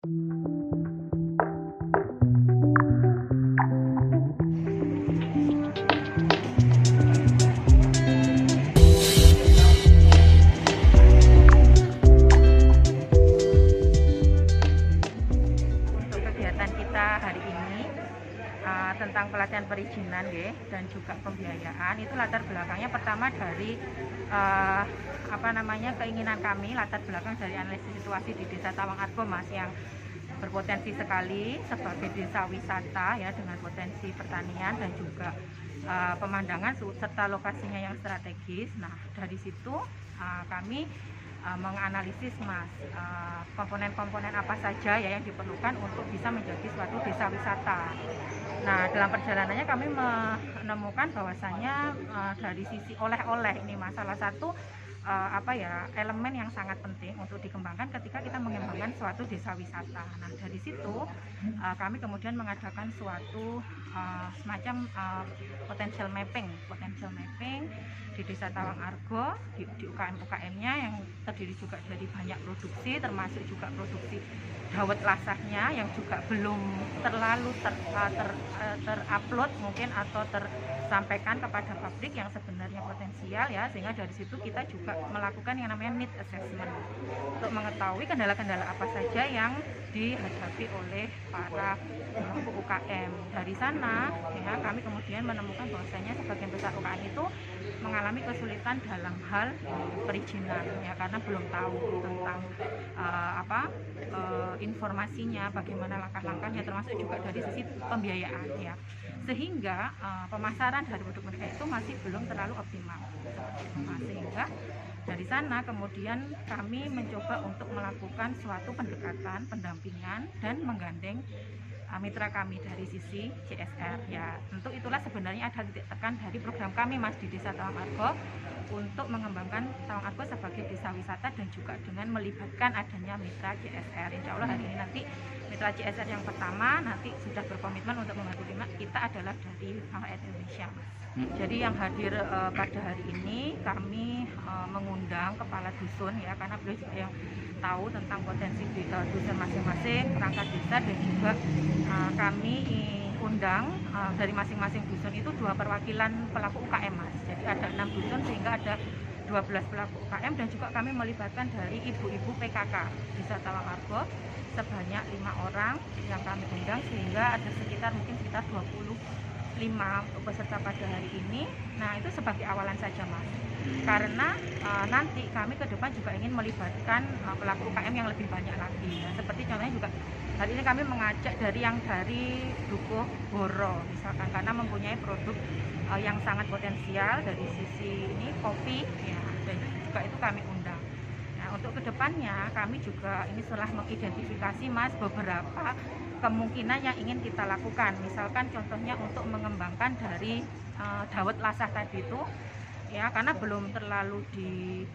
Untuk kegiatan kita hari ini tentang pelatihan perizinan dan juga pembiayaan, itu latar belakangnya pertama dari keinginan kami, latar belakang dari analisis situasi di Desa Tawangargo Mas, yang berpotensi sekali sebagai desa wisata ya, dengan potensi pertanian dan juga pemandangan serta lokasinya yang strategis. Nah, dari situ kami menganalisis Mas, komponen-komponen apa saja ya yang diperlukan untuk bisa menjadi suatu desa wisata. Nah, dalam perjalanannya kami menemukan bahwasannya dari sisi oleh-oleh ini Mas, salah satu elemen yang sangat penting untuk dikembangkan ketika kita mengembangkan suatu desa wisata. Nah, dari situ kami kemudian mengadakan suatu semacam potential mapping di Desa Tawangargo, di UKM-UKM-nya yang terdiri juga dari banyak produksi, termasuk juga produksi dawet lasahnya yang juga belum terlalu terupload mungkin atau tersampaikan kepada publik yang sebenarnya potensial ya, sehingga dari situ kita juga melakukan yang namanya need assessment untuk mengetahui kendala-kendala apa saja yang dihadapi oleh para pelaku UKM. Dari sana ya, kami kemudian menemukan bahwasanya sebagian besar UKM itu mengalami kesulitan dalam hal perizinan ya, karena belum tahu tentang informasinya, bagaimana langkah-langkahnya, termasuk juga dari sisi pembiayaan ya, sehingga pemasaran dari produk mereka itu masih belum terlalu optimal seperti itu. Nah, sehingga dari sana kemudian kami mencoba untuk melakukan suatu pendekatan, pendampingan dan menggandeng mitra kami dari sisi CSR ya. Tentu itulah sebenarnya ada titik tekan dari program kami Mas di Desa Tawangargo untuk mengembangkan Tawangargo sebagai desa wisata dan juga dengan melibatkan adanya mitra CSR. Insya Allah hari ini nanti mitra CSR yang pertama nanti sudah berkomitmen untuk membantu kita adalah dari Bank Rakyat Indonesia Mas. Jadi yang hadir pada hari ini kami mengundang kepala dusun ya, karena beliau juga yang tahu tentang potensi dusun masing-masing, perangkat desa, dan juga kami undang dari masing-masing dusun itu 2 perwakilan pelaku UKM Mas. Jadi ada 6 dusun sehingga ada 12 pelaku UKM, dan juga kami melibatkan dari ibu-ibu PKK Desa Tawangargo sebanyak 5 orang yang kami undang, sehingga ada sekitar 25 peserta pada hari ini. Nah, itu sebagai awalan saja Mas, karena nanti kami ke depan juga ingin melibatkan pelaku UKM yang lebih banyak lagi ya. Seperti contohnya juga hari ini kami mengajak dari Dukuh Boro misalkan, karena mempunyai produk yang sangat potensial dari sisi ini kopi ya, dan juga itu kami undang. Nah, untuk kedepannya kami juga ini setelah mengidentifikasi Mas beberapa kemungkinan yang ingin kita lakukan, misalkan contohnya untuk mengembangkan dari dawet lasah tadi itu ya, karena belum terlalu di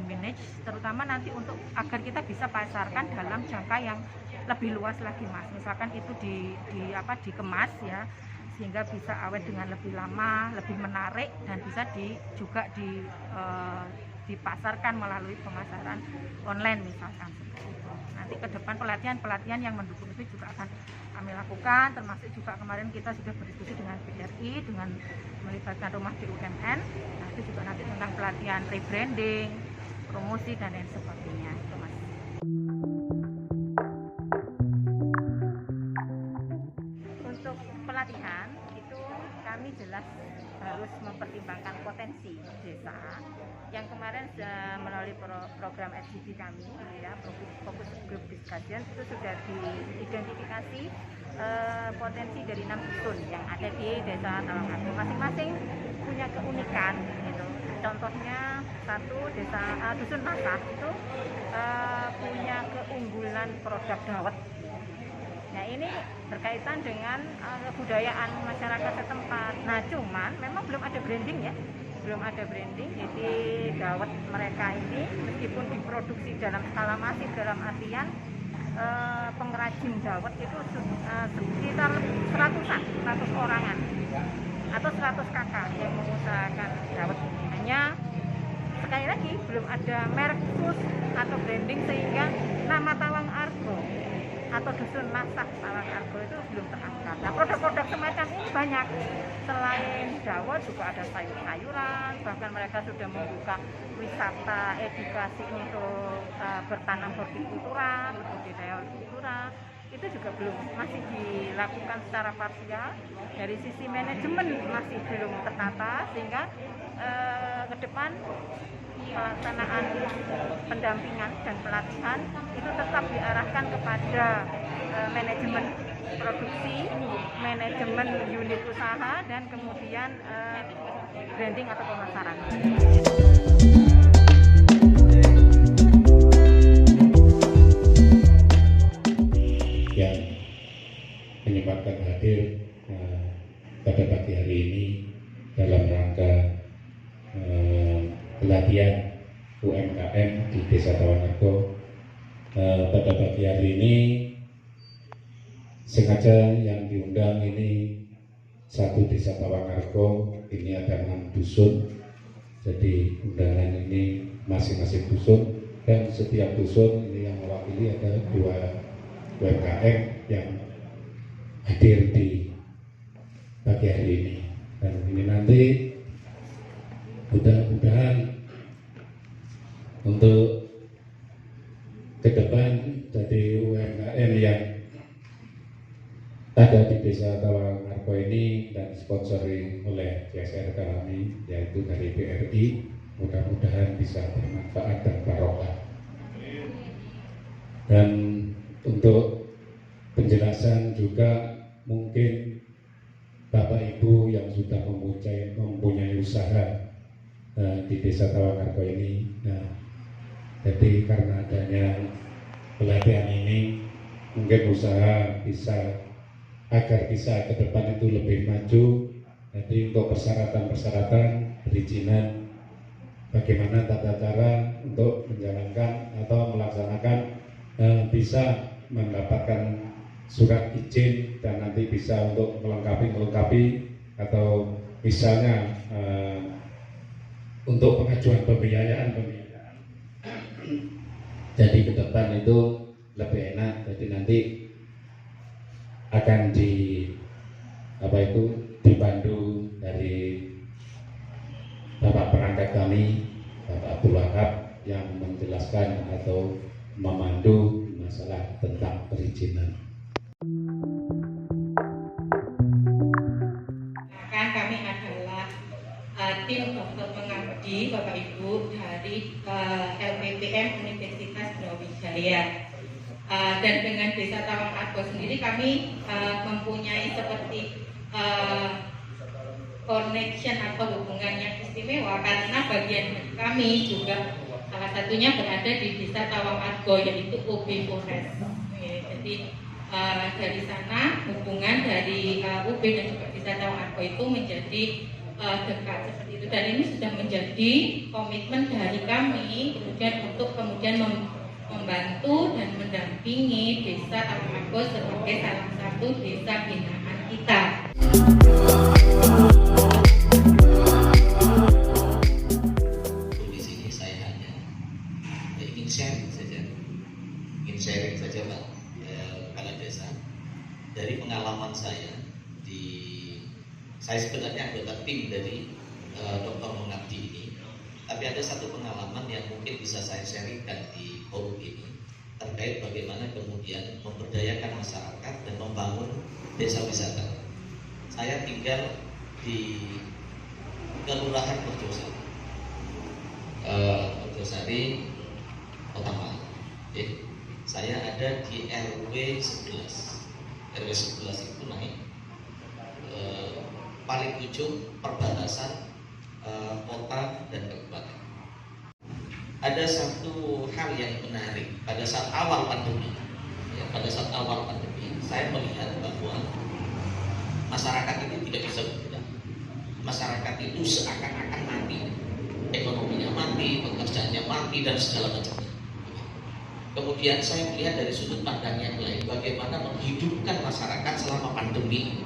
manage, terutama nanti untuk agar kita bisa pasarkan dalam jangka yang lebih luas lagi Mas. Misalkan itu dikemas ya, sehingga bisa awet dengan lebih lama, lebih menarik, dan bisa juga dipasarkan melalui pemasaran online misalkan. Nanti ke depan pelatihan yang mendukung itu juga akan kami lakukan, termasuk juga kemarin kita sudah berdiskusi dengan BRI dengan melibatkan rumah BUMN. Nah, itu juga nanti tentang pelatihan rebranding, promosi, dan lain sebagainya itu Mas. Untuk pelatihan itu kami jelas harus mempertimbangkan potensi desa yang kemarin melalui program SDG kami ya, fokus group discussion, itu sudah diidentifikasi potensi dari 6 dusun yang ada di Desa Tawangargo. Masing-masing punya keunikan gitu. Contohnya satu desa dusun Lasah itu punya keunggulan produk dawet. Nah, ini berkaitan dengan kebudayaan masyarakat setempat. Nah, cuman memang belum ada branding ya, jadi dawet mereka ini meskipun diproduksi dalam skala masif, dalam artian pengrajin dawet itu sekitar 100 orangan atau 100 kakak yang mengusahakan dawet. Hanya sekali lagi belum ada merek khusus atau branding, sehingga nama Tawangargo atau dusun masak Tawangargo itu belum terangkat. Nah, produk-produk semacam ini banyak. Selain dawet juga ada sayur-sayuran, bahkan mereka sudah membuka wisata edukasi untuk bertanam hortikultura, budidaya hortikultura. Itu juga belum, masih dilakukan secara parsial. Dari sisi manajemen masih belum tertata, sehingga ke depan pelaksanaan pendampingan dan pelatihan itu tetap diarahkan kepada manajemen produksi, manajemen unit usaha, dan kemudian branding atau pemasaran. Yang menyempatkan hadir pada pagi hari ini dalam rangka pelatihan UMKM di Desa Tawangargo. Pada pagi hari ini sengaja yang diundang ini satu Desa Tawangargo, ini ada 6 dusun. Jadi undangan ini masing-masing dusun, dan setiap dusun ini yang mewakili ada 2 UMKM yang hadir di pagi hari ini. Dan ini nanti mudah-mudahan untuk ke depan jadi UMKM yang ada di Desa Tawangargo ini dan sponsori oleh CSR kami, yaitu dari BRI, mudah-mudahan bisa bermanfaat dan barokah. Dan untuk penjelasan juga mungkin Bapak Ibu yang sudah mempunyai usaha di Desa Tawangargo ini. Nah, jadi karena adanya pelatihan ini, mungkin usaha agar bisa ke depan itu lebih maju. Jadi untuk persyaratan-persyaratan perizinan, bagaimana tata cara untuk menjalankan atau melaksanakan bisa mendapatkan surat izin, dan nanti bisa untuk melengkapi atau misalnya untuk pengajuan pembiayaan. Jadi ke depan itu lebih enak. Jadi nanti akan dibantu dari Bapak perangkat kami, Bapak Abdul Wahab, yang menjelaskan atau memandu masalah tentang perizinan. Kami adalah tim dokter pengabdi Bapak Ibu dari LPPM Universitas Brawijaya. Dan dengan Desa Tawangargo sendiri kami mempunyai seperti connection atau hubungan yang istimewa, karena bagian kami juga salah satunya berada di Desa Tawangargo, yaitu UB Forest. Jadi dari sana hubungan dari UB dan juga Desa Tawangargo itu menjadi dekat seperti itu, dan ini sudah menjadi komitmen dari kami untuk kemudian membantu dan mendampingi Desa Tawangargo sebagai salah satu desa binaan kita. Di sini saya hanya ingin sharing saja Pak, kepala desa, dari pengalaman saya saya sebenarnya anggota tim dari Dokter Mengabdi ini, tapi ada satu pengalaman yang mungkin bisa saya sharingkan di forum ini terkait bagaimana kemudian memberdayakan masyarakat dan membangun desa wisata. Saya tinggal di Kelurahan Merjosari, Kota Malang. Saya ada di RW 11. RW 11 itu naik paling ujung perbatasan kota dan kabupaten. Ada satu hal yang menarik pada saat awal pandemi. Saya melihat bahwa masyarakat itu tidak bisa bergerak. Masyarakat itu seakan-akan mati, ekonominya mati, pekerjaannya mati, dan segala macamnya. Kemudian saya melihat dari sudut pandang yang lain, bagaimana menghidupkan masyarakat selama pandemi.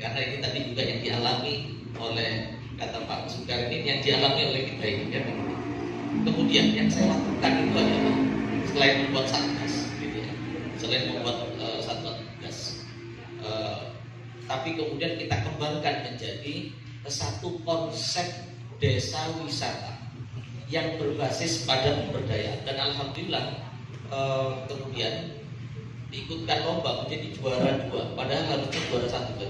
Karena ini tadi juga yang dialami oleh, kata Pak Sukar, ini yang dialami oleh kita ini kan. Kemudian yang saya lakukan itu adalah selain membuat satgas, selain membuat satuan tugas. Tapi kemudian kita kembangkan menjadi satu konsep desa wisata yang berbasis pada pemberdayaan, dan alhamdulillah kemudian diikutkan lomba menjadi juara 2, padahal harusnya juara 1.